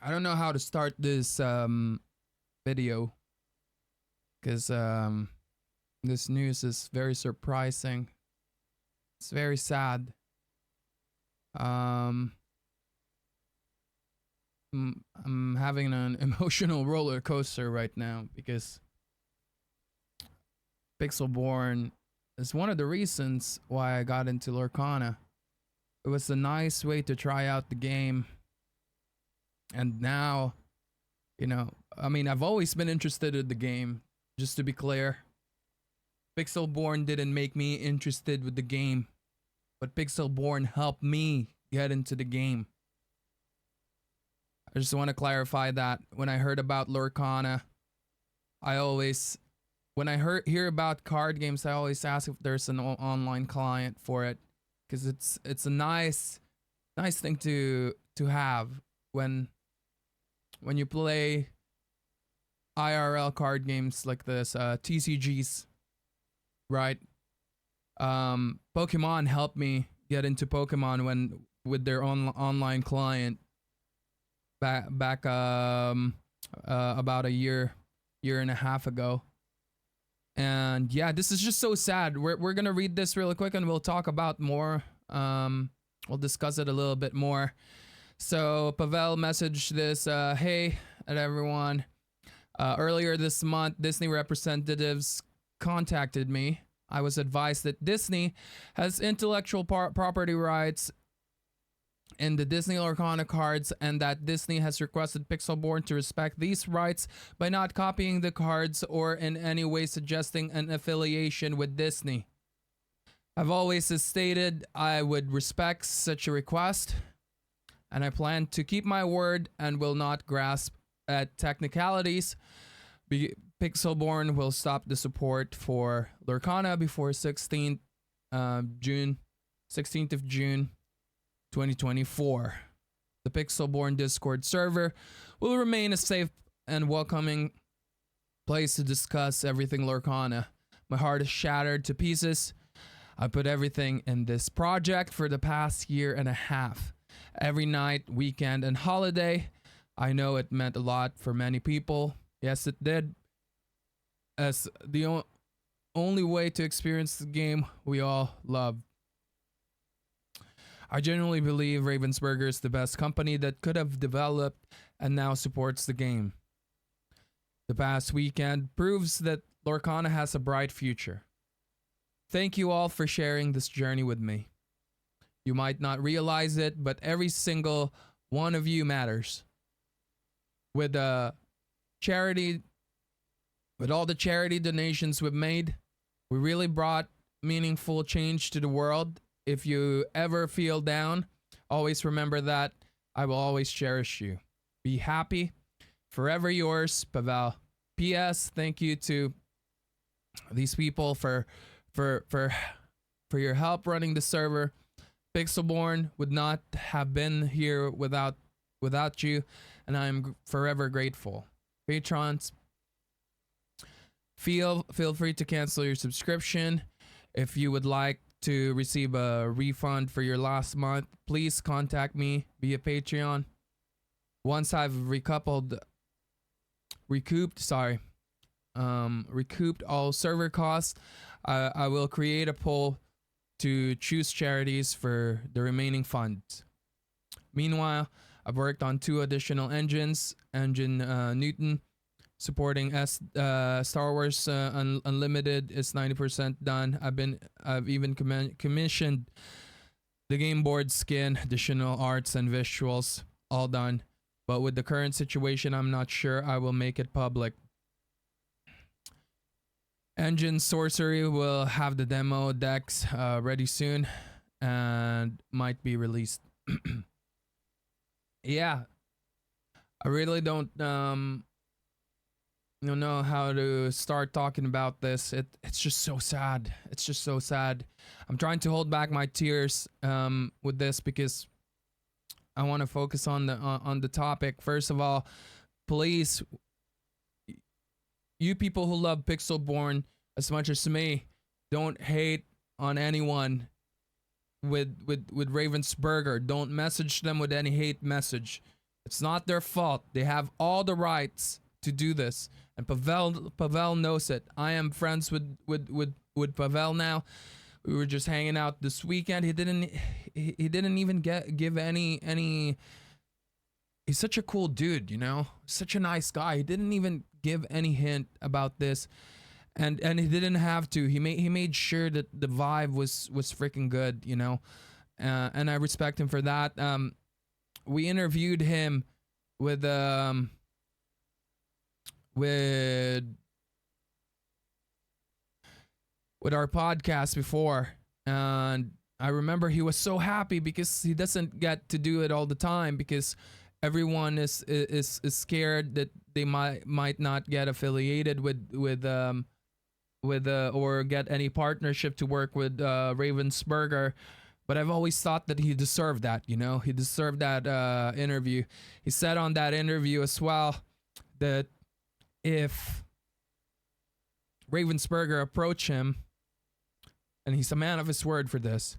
I don't know how to start this video because this news is very surprising. It's very sad. Um, I'm having an emotional roller coaster right now because Pixelborn is one of the reasons why I got into Lorcana. It was a nice way to try out the game. And now, I mean, I've always been interested in the game, just to be clear. Pixelborn didn't make me interested with the game, but Pixelborn helped me get into the game. I just want to clarify that when I heard about Lorcana, when I hear about card games, I always ask if there's an online client for it, because it's a nice thing to have when you play IRL card games like this, TCGs, right? Pokemon helped me get into Pokemon when with their online client back about a year and a half ago. And yeah, this is just so sad. We're gonna read this really quick and we'll talk about more. We'll discuss it a little bit more. So Pavel messaged this, hey everyone. Earlier this month, Disney representatives contacted me. I was advised that Disney has intellectual property rights in the Disney Lorcana cards and that Disney has requested Pixelborn to respect these rights by not copying the cards or in any way suggesting an affiliation with Disney. I've always stated I would respect such a request, and I plan to keep my word and will not grasp at technicalities. Pixelborn will stop the support for Lorcana before 16th of June 2024. The Pixelborn Discord server will remain a safe and welcoming place to discuss everything Lorcana. My heart is shattered to pieces. I put everything in this project for the past year and a half. Every night, weekend, and holiday. I know it meant a lot for many people. Yes, it did. As the only way to experience the game we all love. I genuinely believe Ravensburger is the best company that could have developed and now supports the game. The past weekend proves that Lorcana has a bright future. Thank you all for sharing this journey with me. You might not realize it, but every single one of you matters. With all the charity donations we've made, we really brought meaningful change to the world. If you ever feel down, always remember that I will always cherish you. Be happy. Forever yours, Pavel. P.S. Thank you to these people for your help running the server. Pixelborn would not have been here without you, and I am forever grateful. Patrons, feel free to cancel your subscription. If you would like to receive a refund for your last month, please contact me via Patreon. Once I've recouped all server costs, I will create a poll to choose charities for the remaining funds. Meanwhile, I've worked on 2 additional engines. Engine Newton, supporting Star Wars Unlimited, is 90% done. I've even commissioned the game board skin, additional arts and visuals, all done. But with the current situation, I'm not sure I will make it public. Engine Sorcery will have the demo decks ready soon and might be released. Yeah, I really don't know how to start talking about this. It's just so sad. It's just so sad. I'm trying to hold back my tears with this because I want to focus on the topic. First of all, please, you people who love Pixelborn as much as me, don't hate on anyone with Ravensburger. Don't message them with any hate message. It's not their fault. They have all the rights to do this, and Pavel knows it. I am friends with Pavel now. We were just hanging out this weekend. He didn't even give any. He's such a cool dude, you know, such a nice guy. He didn't even give any hint about this, and he didn't have to. He made sure that the vibe was freaking good, you know, and I respect him for that. We interviewed him with with our podcast before, and I remember he was so happy because he doesn't get to do it all the time, because everyone is scared that they might not get affiliated with or get any partnership to work with Ravensburger. But I've always thought that he deserved that, you know, he deserved that interview. He said on that interview as well that if Ravensburger approached him, and he's a man of his word for this,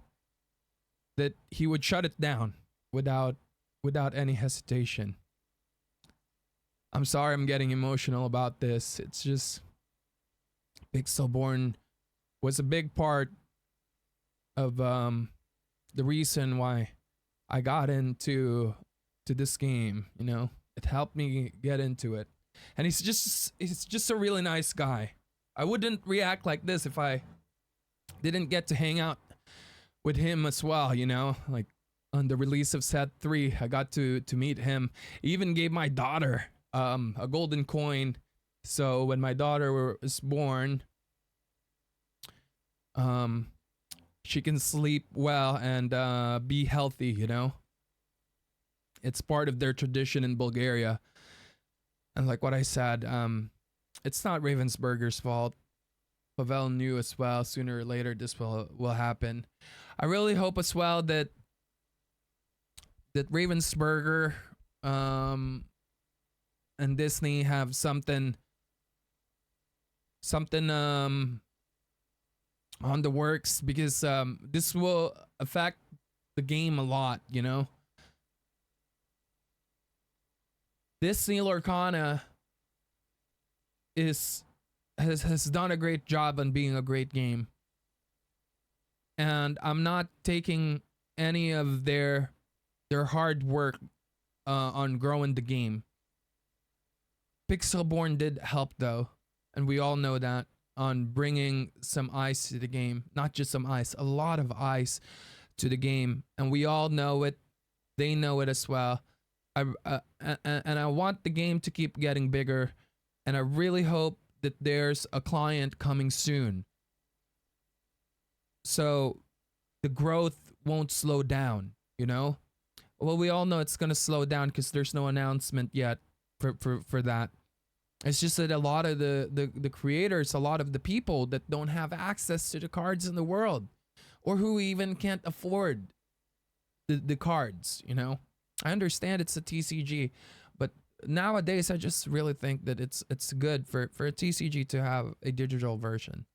that he would shut it down without any hesitation. I'm sorry I'm getting emotional about this. It's just Pixelborn was a big part of the reason why I got into this game, you know. It helped me get into it. And he's just a really nice guy. I wouldn't react like this if I didn't get to hang out with him as well, you know. Like on the release of set 3, I got to meet him. He even gave my daughter a golden coin, so when my daughter was born, she can sleep well and be healthy, you know. It's part of their tradition in Bulgaria. And like what I said, it's not Ravensburger's fault. Pavel knew as well, sooner or later this will happen. I really hope as well that Ravensburger and Disney have something on the works, because this will affect the game a lot, you know. Disney Lorcana has done a great job on being a great game, and I'm not taking any of their hard work on growing the game. Pixelborn did help though, and we all know that, on bringing some ice to the game. Not just some ice, a lot of ice to the game, and we all know it. They know it as well. And I want the game to keep getting bigger, and I really hope that there's a client coming soon, so the growth won't slow down, you know. Well, we all know it's gonna slow down because there's no announcement yet for that. It's just that a lot of the creators, a lot of the people that don't have access to the cards in the world, or who even can't afford the cards, you know. I understand it's a TCG, but nowadays I just really think that it's good for a TCG to have a digital version.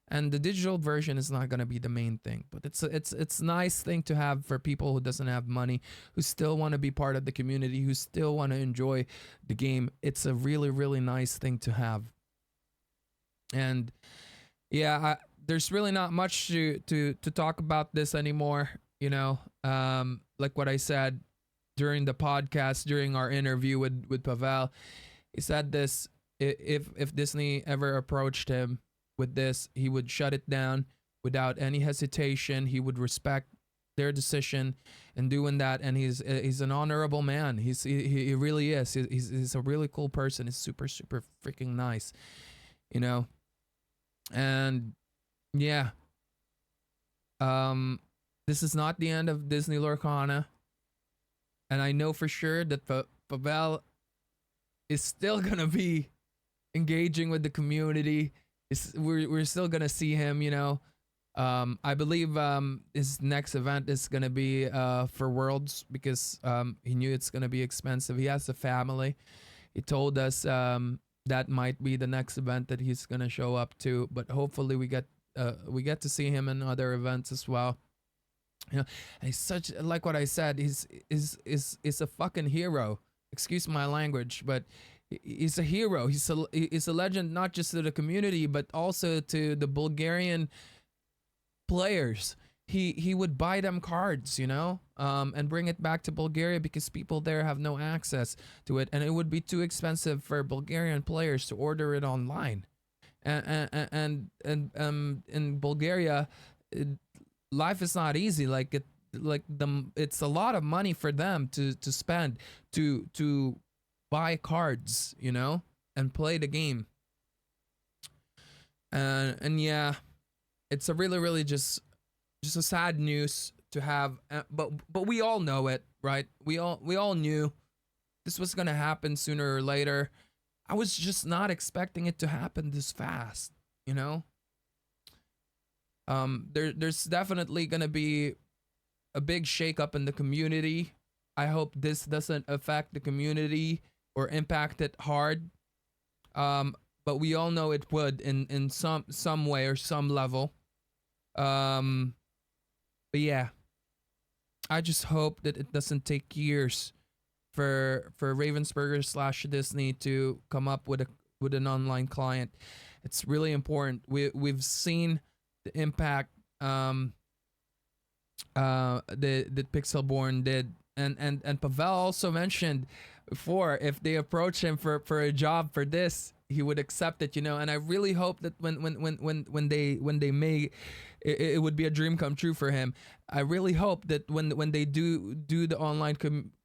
And the digital version is not going to be the main thing, but it's a nice thing to have for people who doesn't have money, who still want to be part of the community, who still want to enjoy the game. It's a really, really nice thing to have. And yeah, there's really not much to talk about this anymore, you know. Like what I said during the podcast, during our interview with Pavel, he said this: if Disney ever approached him with this, he would shut it down without any hesitation. He would respect their decision in doing that, and he's an honorable man. He really is. He's a really cool person. He's super freaking nice, you know. And yeah, this is not the end of Disney Lorcana, and I know for sure that Pavel is still gonna be engaging with the community. We're still gonna see him, you know. I believe his next event is gonna be for Worlds, because he knew it's gonna be expensive. He has a family. He told us that might be the next event that he's gonna show up to. But hopefully we get to see him in other events as well. You know, and he's such, like what I said, he's a fucking hero. Excuse my language, but he's a hero. He's a legend, not just to the community, but also to the Bulgarian players. He would buy them cards, you know, and bring it back to Bulgaria because people there have no access to it, and it would be too expensive for Bulgarian players to order it online. And in Bulgaria, it, life is not easy. It's a lot of money for them to spend to buy cards, you know, and play the game. And yeah, it's a really just a sad news to have, but we all know it, right? We all knew this was gonna happen sooner or later. I was just not expecting it to happen this fast, you know. There's definitely gonna be a big shakeup in the community. I hope this doesn't affect the community or impact it hard. But we all know it would in some way or some level. Um, but yeah, I just hope that it doesn't take years for Ravensburger slash Disney to come up with an online client. It's really important. We've seen the impact that Pixelborn did, and Pavel also mentioned before if they approach him for a job for this, he would accept it, you know. And I really hope that when they may, it would be a dream come true for him. I really hope that when they do the online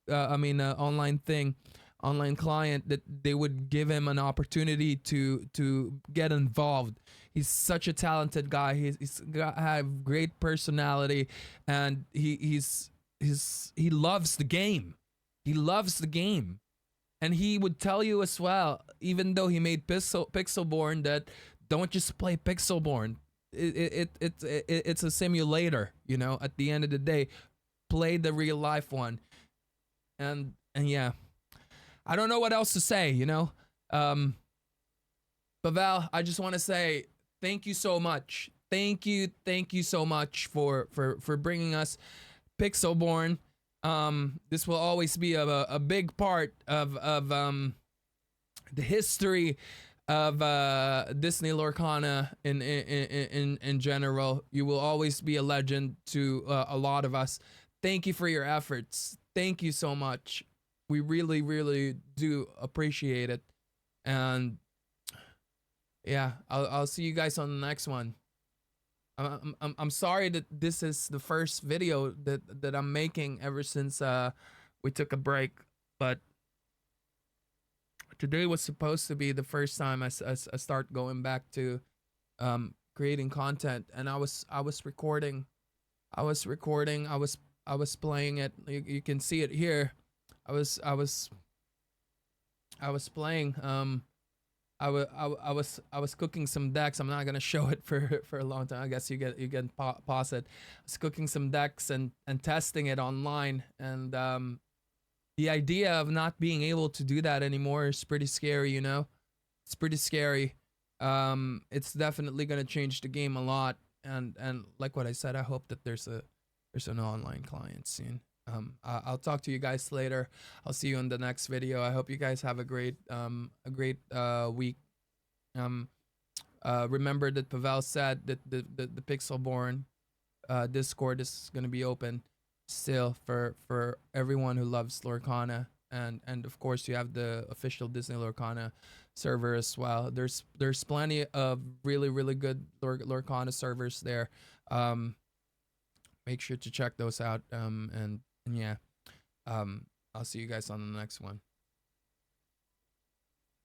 online thing, online client, that they would give him an opportunity to get involved. He's such a talented guy. He's got have great personality, and he loves the game. He loves the game, and he would tell you as well. Even though he made Pixelborn, that don't just play Pixelborn. It's a simulator. You know, at the end of the day, play the real life one. And yeah, I don't know what else to say. You know, Pavel, I just want to say thank you so much. Thank you so much for bringing us Pixelborn. This will always be a big part of the history of Disney Lorcana in general. You will always be a legend to a lot of us. Thank you for your efforts. Thank you so much. We really do appreciate it. And yeah, I'll see you guys on the next one. I'm sorry that this is the first video that I'm making ever since we took a break, but today was supposed to be the first time I start going back to creating content, and I was recording. I was playing it. You can see it here. I was playing. I was cooking some decks. I'm not gonna show it for a long time. I guess you can pause it. I was cooking some decks and testing it online, and the idea of not being able to do that anymore is pretty scary. You know, it's pretty scary. It's definitely gonna change the game a lot, and like what I said, I hope that there's an online client soon. I'll talk to you guys later. I'll see you in the next video. I hope you guys have a great week. Remember that Pavel said that the Pixelborn Discord is gonna be open still for everyone who loves Lorcana, and of course you have the official Disney Lorcana server as well. There's plenty of really good Lorcana servers there. Make sure to check those out. And yeah, I'll see you guys on the next one.